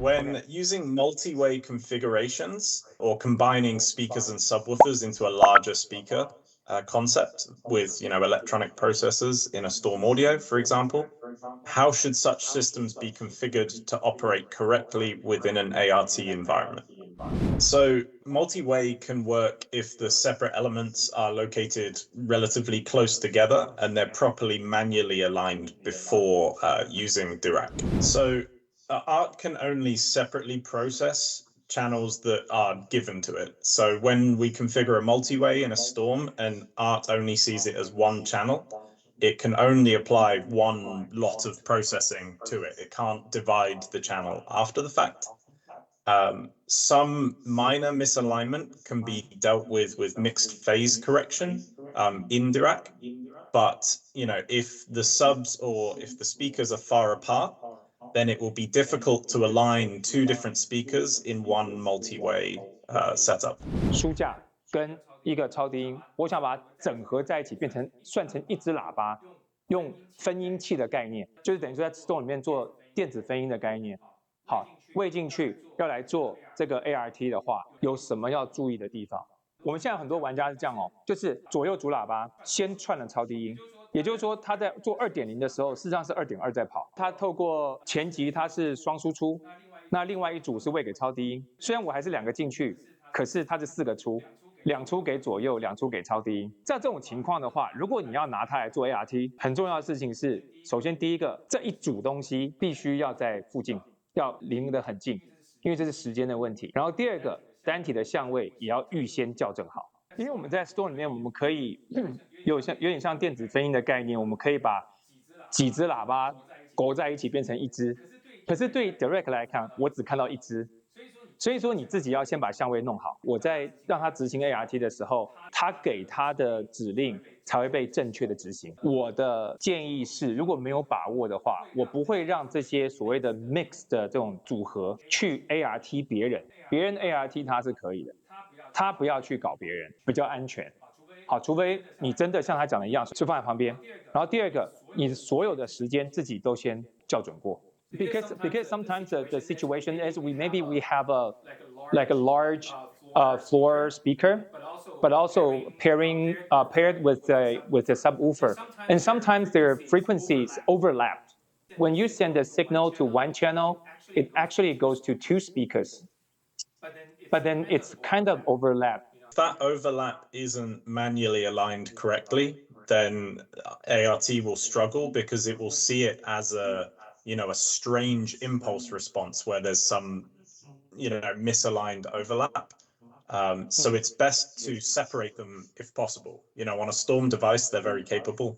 when using multi-way configurations or combining speakers and subwoofers into a larger speaker concept with, electronic processors in a storm audio, for example, how should such systems be configured to operate correctly within an ART environment? So multi-way can work if the separate elements are located relatively close together and they're properly manually aligned before using Dirac. So ART can only separately process channels that are given to it. So when we configure a multi-way in a storm and ART only sees it as one channel, it can only apply one lot of processing to it. It can't divide the channel after the fact. Some minor misalignment can be dealt with mixed phase correction in Dirac, but if the subs or if the speakers are far apart, then it will be difficult to align two different speakers in one multi-way setup. 书架跟一个超低音，我想把它整合在一起，算成一支喇叭，用分音器的概念，就是等于说在 Storm 里面做电子分音的概念。好，喂进去要来做这个 ART 的话，有什么要注意的地方？我们现在很多玩家是这样哦，就是左右主喇叭先串了超低音。也就是说，他在做2.0的时候，事实上是2.2在跑。他透过前级它是双输出，那另外一组是喂给超低音。虽然我还是2个进去，可是它是4个出，2出给左右，2出给超低音。在这种情况的话，如果你要拿它来做 ART， 很重要的事情是，首先第一个，这一组东西必须要在附近，要离得很近，因为这是时间的问题。然后第二个，单体的相位也要预先校正好。因为我们在 Storm 里面，我们可以有点像电子分音的概念，我们可以把几只喇叭勾在一起变成一只。可是对 Dirac 来看，我只看到一只，所以说你自己要先把相位弄好。我在让它执行 ART 的时候，它给它的指令才会被正确的执行。我的建议是，如果没有把握的话，我不会让这些所谓的 mix 的这种组合去 ART 别人，别人 ART 它是可以的。他不要去搞别人，比较安全。好，除非你真的像他讲的一样，就放在旁边。然后第二个，你所有的时间自己都先校准过。Because sometimes the situation is maybe we have a large floor speaker, but also paired with the subwoofer, and sometimes their frequencies overlap. When you send a signal to one channel, it actually goes to 2 speakers. But then it's kind of overlap. If that overlap isn't manually aligned correctly, then ART will struggle because it will see it as a strange impulse response where there's some, misaligned overlap. So it's best to separate them if possible. On a Storm device, they're very capable.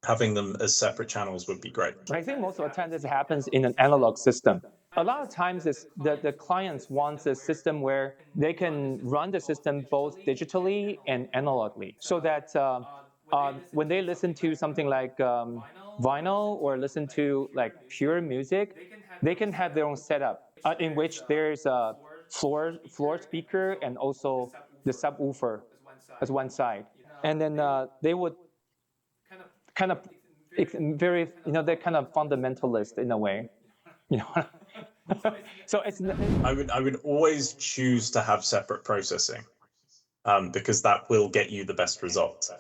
Having them as separate channels would be great. I think most of the time this happens in an analog system. A lot of times the clients want a system where they can run the system both digitally and analogically, so that when they listen to something like vinyl or listen to like pure music, they can have their own setup in which there's a floor speaker and also the subwoofer as one side, and then they would kind of very they're kind of fundamentalist in a way, So it's. I would always choose to have separate processing, because that will get you the best result.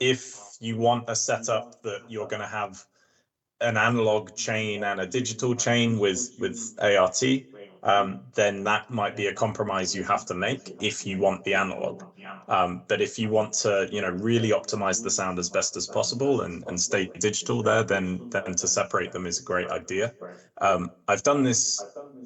If you want a setup that you're going to have an analog chain and a digital chain with ART, then that might be a compromise you have to make if you want the analog. But if you want to, really optimize the sound as best as possible and stay digital there, then to separate them is a great idea. I've done this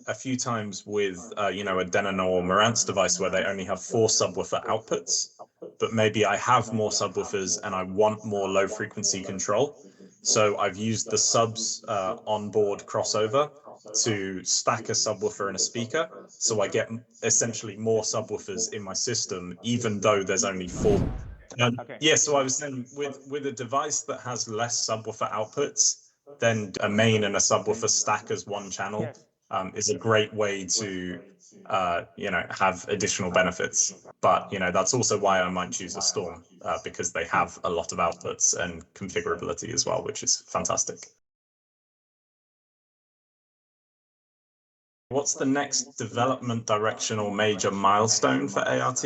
a few times with, a Denon or Marantz device where they only have 4 subwoofer outputs, but maybe I have more subwoofers and I want more low frequency control. So I've used the subs onboard crossover to stack a subwoofer and a speaker, so I get essentially more subwoofers in my system, even though there's only 4. Okay. Yeah, so I was saying with a device that has less subwoofer outputs, then a main and a subwoofer stack as one channel. Yes. Is a great way to, have additional benefits. But, that's also why I might choose a Storm, because they have a lot of outputs and configurability as well, which is fantastic. What's the next development direction or major milestone for ART?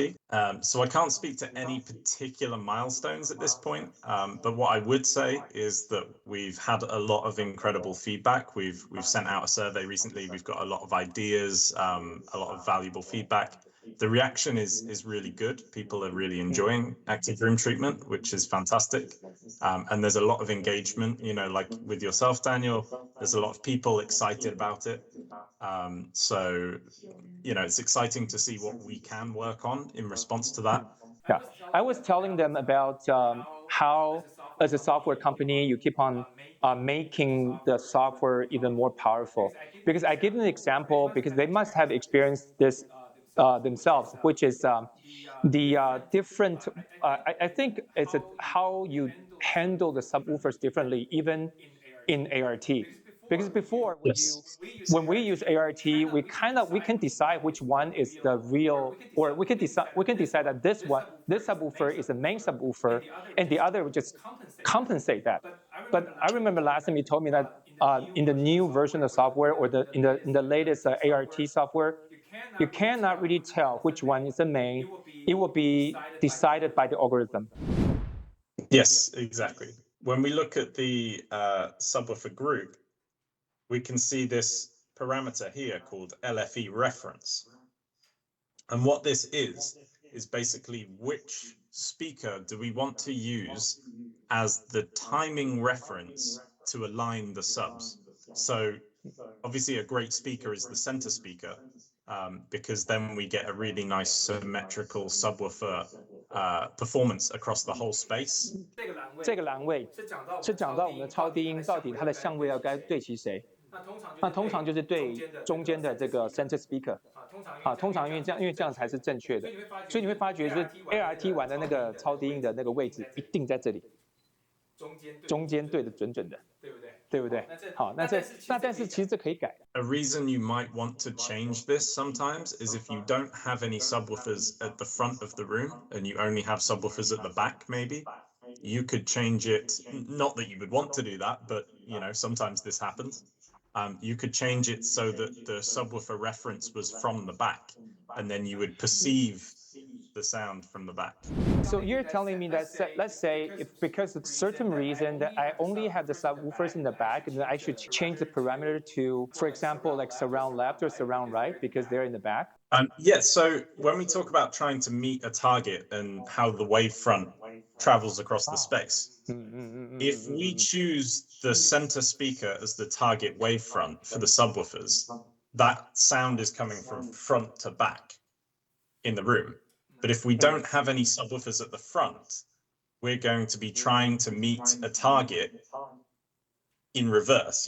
So I can't speak to any particular milestones at this point, but what I would say is that we've had a lot of incredible feedback. We've sent out a survey recently. We've got a lot of ideas, a lot of valuable feedback. The reaction is really good. People are really enjoying active room treatment, which is fantastic. And there's a lot of engagement, like with yourself, Daniel, there's a lot of people excited about it. So, it's exciting to see what we can work on in response to that. Yeah, I was telling them about how, as a software company, you keep on making the software even more powerful. Because I give them an example, because they must have experienced this themselves, which is the different. I think it's how you handle the subwoofers differently, even in ART. Because before, when we use ART, we can decide which one is the real, or we can decide that this subwoofer is the main subwoofer, and the other would just compensate that. But I remember last time you told me that in the new version of software, or in the latest ART software, you cannot really tell which one is the main. It will be decided by the algorithm. Yes, exactly. When we look at the subwoofer group, we can see this parameter here called LFE reference. And what this is basically which speaker do we want to use as the timing reference to align the subs. So obviously a great speaker is the center speaker, because then we get a really nice symmetrical subwoofer performance across the whole space. 这个栏位是讲到我们的超低音到底它的相位要该对齐谁？那通常就是对中间的这个 center speaker。通常因为这样才是正确的，所以你会发觉就是 ART 玩的那个超低音的那个位置一定在这里，中间对的准准的，对不对？好，但是其实这可以改。A reason you might want to change this sometimes is if you don't have any subwoofers at the front of the room and you only have subwoofers at the back, maybe you could change it. Not that you would want to do that, but sometimes this happens. You could change it so that the subwoofer reference was from the back, and then you would perceive the sound from the back. So you're telling me that, let's say, if because of a certain reason that I only have the subwoofers in the back, then I should change the parameter to, for example, like surround left or surround right because they're in the back? Yes, so when we talk about trying to meet a target and how the wavefront travels across the space, if we choose the center speaker as the target wavefront for the subwoofers, that sound is coming from front to back in the room. But if we don't have any subwoofers at the front, we're going to be trying to meet a target in reverse.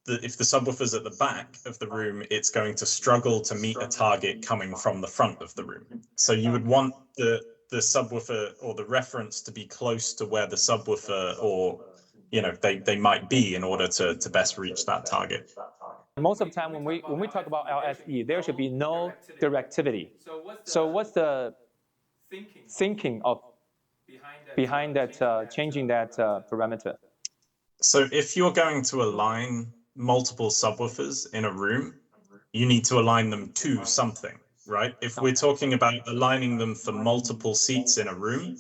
If the subwoofer's at the back of the room, it's going to struggle to meet a target coming from the front of the room. So you would want the subwoofer or the reference to be close to where the subwoofer or they might be in order to best reach that target. Most of the time when we talk about LSE, there should be no directivity. So what's the thinking of behind that changing that parameter? So if you're going to align multiple subwoofers in a room, you need to align them to something, right? If we're talking about aligning them for multiple seats in a room,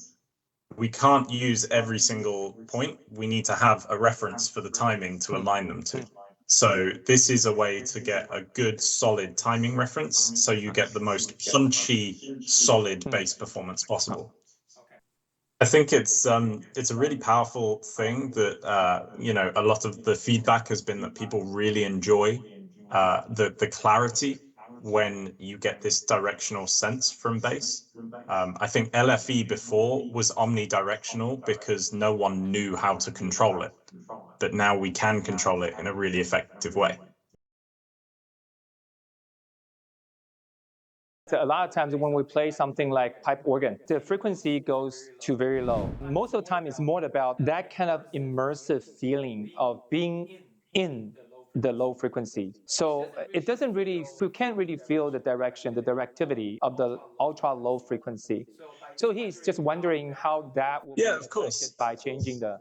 we can't use every single point. We need to have a reference for the timing to align them to. So this is a way to get a good solid timing reference, so you get the most punchy, solid bass performance possible. I think it's a really powerful thing that a lot of the feedback has been that people really enjoy the clarity when you get this directional sense from bass. I think LFE before was omnidirectional because no one knew how to control it, but now we can control it in a really effective way. A lot of times when we play something like pipe organ, the frequency goes to very low. Most of the time it's more about that kind of immersive feeling of being in the low frequency. So you can't really feel the direction, the directivity of the ultra low frequency. So he's just wondering how that will be affected by changing the...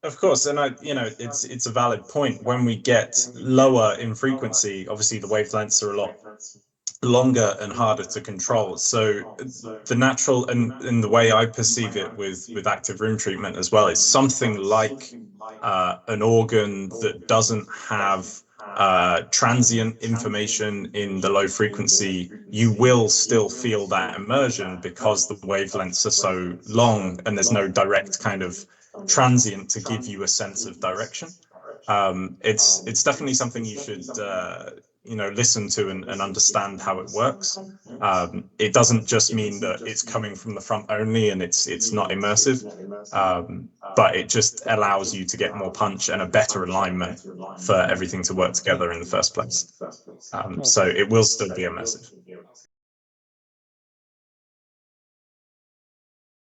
Of course, and it's a valid point. When we get lower in frequency, obviously the wavelengths are a lot longer and harder to control. So the natural and in the way I perceive it with active room treatment as well, is something like an organ that doesn't have transient information in the low frequency. You will still feel that immersion because the wavelengths are so long and there's no direct kind of transient to give you a sense of direction. It's definitely something you should listen to and understand how it works. It doesn't just mean that it's coming from the front only and it's not immersive, but it just allows you to get more punch and a better alignment for everything to work together in the first place. So it will still be immersive.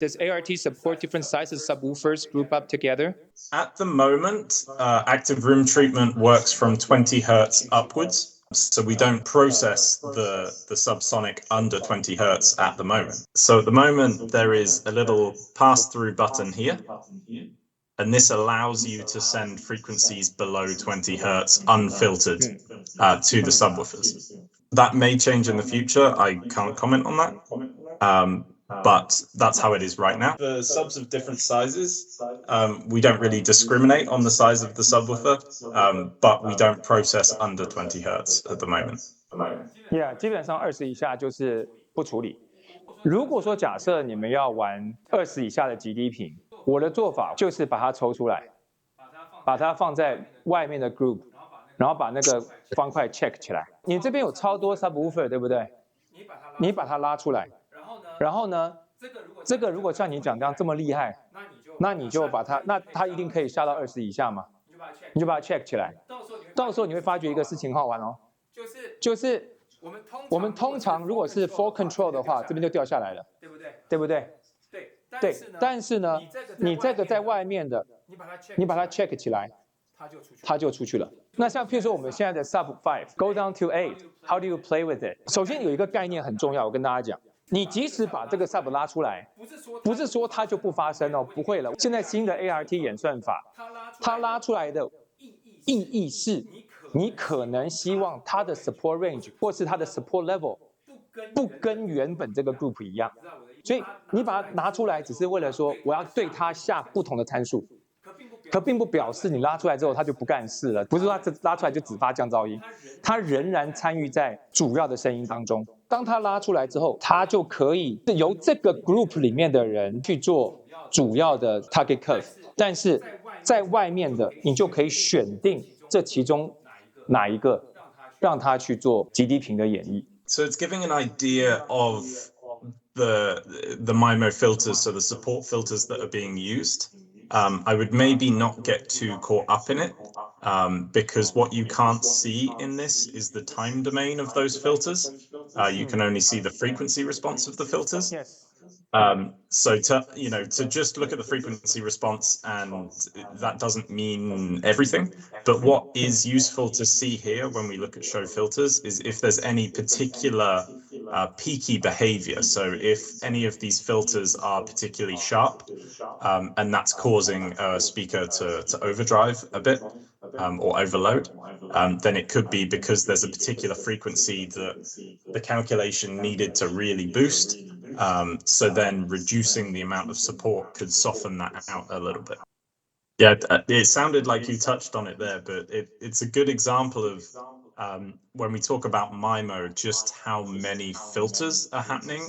Does ART support different sizes subwoofers group up together? At the moment, active room treatment works from 20 hertz upwards. So we don't process the subsonic under 20 hertz at the moment. So at the moment, there is a little pass-through button here. And this allows you to send frequencies below 20 hertz unfiltered to the subwoofers. That may change in the future. I can't comment on that. But that's how it is right now. The subs of different sizes, we don't really discriminate on the size of the subwoofer, but we don't process under 20 hertz at the moment. Yeah, 基本上20以下就是不处理。如果说假设你们要玩20以下的极低频，我的做法就是把它抽出来，把它放在外面的 group， 然后把那个方块 check 起来。你这边有超多 subwoofer， 对不对？你把它拉出来。然后呢，这个如果像你讲这么厉害，那你就把它，那它一定可以下到20以下嘛？你就把它 check 起来。到时候你会发觉一个事情好玩哦，就是我们通常如果是 full control 的话，这边就掉下来了，对不对？对。但是呢，你这个在外面的，你把它 check 起来，它就出去了。那像譬如说我们现在的 sub 5 go down to 8，how do you play with it？ 首先有一个概念很重要，我跟大家讲。你即使把这个 sub 拉出来，不是说它就不发生哦，不会了。现在新的 ART 演算法，它拉出来的意义是，你可能希望它的 support range 或是它的 support level 不跟原本这个 group 一样，所以你把它拿出来，只是为了说我要对它下不同的参数。可并不表示你拉出来之后它就不干事了，不是说它拉出来就只发降噪音，它仍然参与在主要的声音当中。当它拉出来之后，它就可以由这个 group 里面的人去做主要的 target curve， 但是在外面的你就可以选定这其中哪一个，让它去做极低频的演绎。So it's giving an idea of the MIMO filters, so the support filters that are being used. I would maybe not get too caught up in it, because what you can't see in this is the time domain of those filters. You can only see the frequency response of the filters. Yes. So to just look at the frequency response, and that doesn't mean everything. But what is useful to see here when we look at show filters is if there's any particular peaky behavior. So if any of these filters are particularly sharp, and that's causing a speaker to overdrive a bit, or overload, then it could be because there's a particular frequency that the calculation needed to really boost. So then reducing the amount of support could soften that out a little bit. Yeah, it sounded like you touched on it there, but it's a good example of when we talk about MIMO, just how many filters are happening,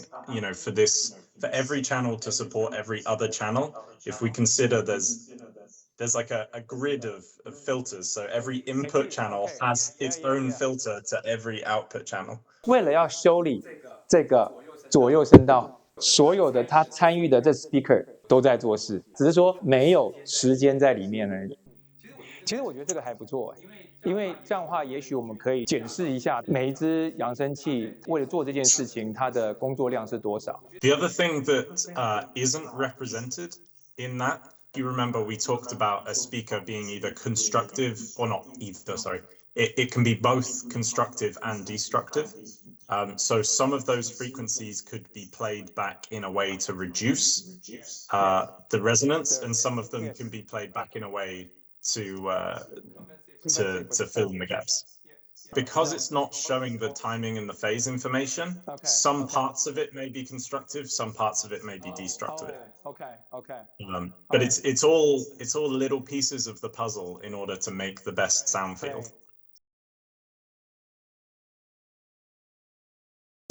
for every channel to support every other channel. If we consider there's like a grid of filters, so every input channel has its own filter to every output channel. 为了要修理这个左右声道，所有的他参与的这 speaker 都在做事，只是说没有时间在里面而已。其实我觉得这个还不错，因为这样的话，也许我们可以检视一下每一只扬声器为了做这件事情，它的工作量是多少。The other thing that isn't represented in that, you remember we talked about a speaker being either constructive or not either, sorry. It can be both constructive and destructive. So some of those frequencies could be played back in a way to reduce the resonance, and some of them can be played back in a way to fill in the gaps. Because it's not showing the timing and the phase information, some parts of it may be constructive, some parts of it may be destructive. But it's all little pieces of the puzzle in order to make the best sound field.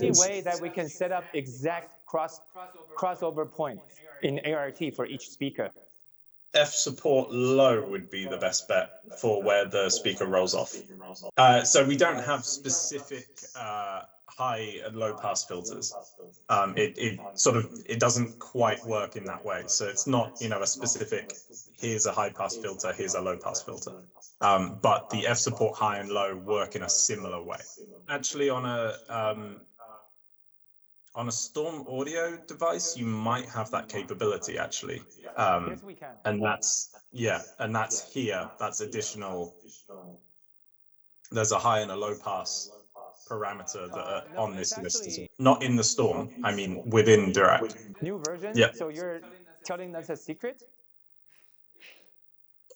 Any way that we can set up exact crossover points in ART for each speaker? F support low would be the best bet for where the speaker rolls off. So we don't have specific high and low pass filters. It doesn't quite work in that way. So it's not, a specific, here's a high pass filter, here's a low pass filter. But the F support high and low work in a similar way. Actually, on a Storm audio device, you might have that capability actually. Yes, we can. And that's here. That's additional. There's a high and a low pass parameter that are on this list as well. Not in the Storm. I mean, within Dirac. New version. Yeah. So you're telling us a secret?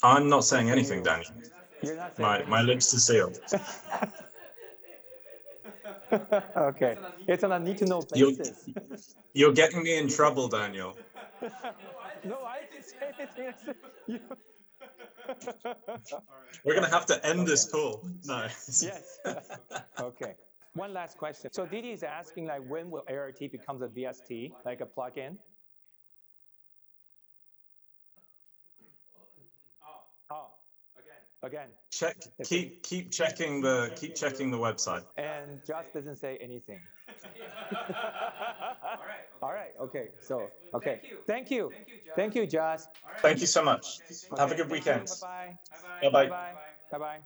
I'm not saying anything, Daniel. You're not saying My lips are sealed. Okay, it's on a need-to-know basis. You're getting me in trouble, Daniel. No, I didn't say anything. We're gonna have to end this call. No. Yes. Okay. One last question. So Didi is asking, like, when will ART becomes a VST, like a plugin? Again. Keep checking the website. And Josh doesn't say anything. All right. Okay. So okay. Thank you, Josh. Thank you so much. Have a good weekend. Bye-bye. Bye-bye. Bye-bye.